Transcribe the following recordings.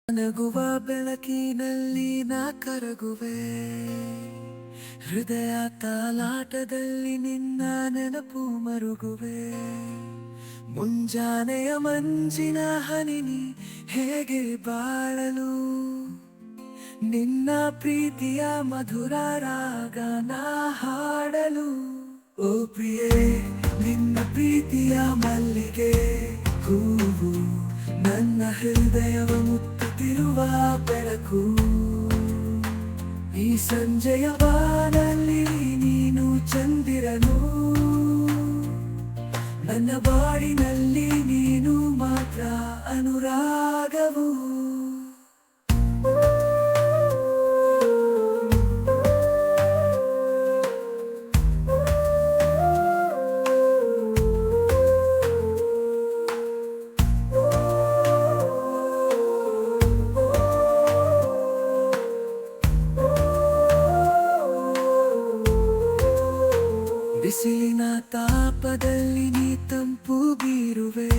ನಗುವ ಬೆಳಕಿನಲ್ಲಿ ನಾ ಕರಗುವೆ, ಹೃದಯ ತಾಲಾಟದಲ್ಲಿ ನಿನ್ನ ನೆನಪು ಮರುಗುವೆ. ಮುಂಜಾನೆಯ ಮಂಜಿನ ಹನಿ ಹೇಗೆ ಬಾಳಲು, ನಿನ್ನ ಪ್ರೀತಿಯ ಮಧುರ ರಾಗ ನಾ ಹಾಡಲು. ಓ ಪ್ರಿಯೇ, ನಿನ್ನ ಪ್ರೀತಿಯ ಮಲ್ಲಿಗೆ ಹೂವು, ನನ್ನ ಹೃದಯವ ಮುತ್ತುತ್ತಿರುವ ಬೆಳಕು. ಈ ಸಂಜೆಯ ಬಾನಲ್ಲಿ ನೀನು ಚಂದಿರನು, ನನ್ನ ಬಾಳಿನಲ್ಲಿ ನೀನು ಮಾತ್ರ ಅನುರಾಗವು. ಬಿಸಿಲಿನ ತಾಪದಲ್ಲಿ ನೀ ತಂಪು ಬೀರುವೆ,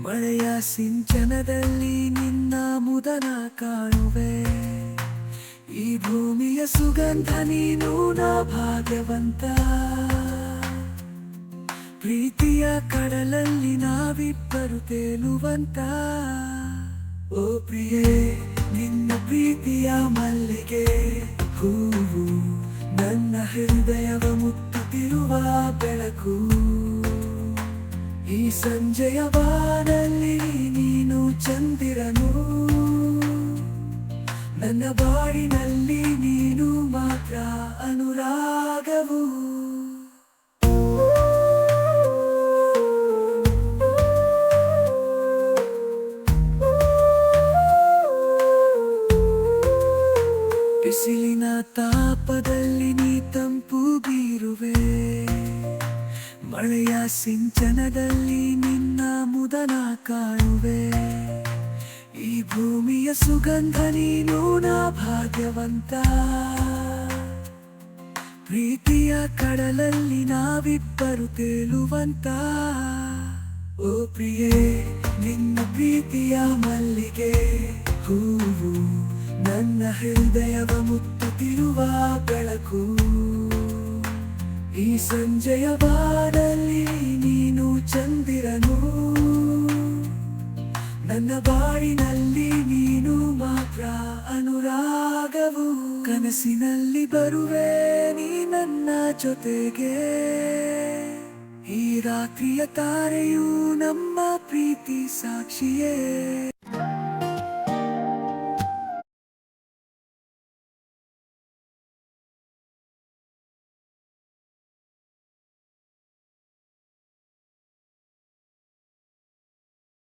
ಮಳೆಯ ಸಿಂಚನದಲ್ಲಿ ನಿನ್ನ ಮುದನ ಕಾಣುವೆ. ಈ ಭೂಮಿಯ ಸುಗಂಧ ನೀನು, ನಾ ಭಾಗ್ಯವಂತ. ಪ್ರೀತಿಯ ಕಡಲಲ್ಲಿ ನಾವಿಬ್ಬರು ತೇಲುವಂತ. ಓ ಪ್ರಿಯೇ, ನಿನ್ನ ಪ್ರೀತಿಯ ಮಲ್ಲಿಗೆ ಹೂವು, ನನ್ನ ಹೃದಯವ ಮುತ್ತುತ್ತಿರುವ ಬೆಳಕು. ಈ ಸಂಜೆಯ ಬಾನಲ್ಲಿ ನೀನು ಚಂದಿರನು, ನನ್ನ ಬಾಳಿನಲ್ಲಿ ನೀನು ಮಾತ್ರ ಅನುರಾಗವು. ಬಿಸಿಲಿನ ತಾಪದಲ್ಲಿ ನೀ ತಂಪು ಬೀರುವೆ, ಮಳೆಯ ಸಿಂಚನದಲ್ಲಿ ನಿನ್ನ ಮುದನ ಕಾಣುವೆ. ಈ ಭೂಮಿಯ ಸುಗಂಧ ನೀನು, ನಾ ಭಾಗ್ಯವಂತ. ಪ್ರೀತಿಯ ಕಡಲಲ್ಲಿ ನಾವಿಬ್ಬರು ತೇಲುವಂತ. ಓ ಪ್ರಿಯೇ, ನಿನ್ನ ಪ್ರೀತಿಯ ಮಲ್ಲಿಗೆ ಹೂವು, ನನ್ನ ಹೃದಯವ ಮುತ್ತುತ್ತಿರುವ ಬೆಳಕು. ಈ ಸಂಜೆಯ ಬಾನಲ್ಲಿ ನೀನು ಚಂದಿರನು, ನನ್ನ ಬಾಳಿನಲ್ಲಿ ನೀನು ಮಾತ್ರ ಅನುರಾಗವು. ಕನಸಿನಲ್ಲಿ ಬರುವೆ ನೀ ನನ್ನ ಜೊತೆಗೆ, ಈ ರಾತ್ರಿಯ ತಾರೆಯು ನಮ್ಮ ಪ್ರೀತಿ ಸಾಕ್ಷಿಯೇ.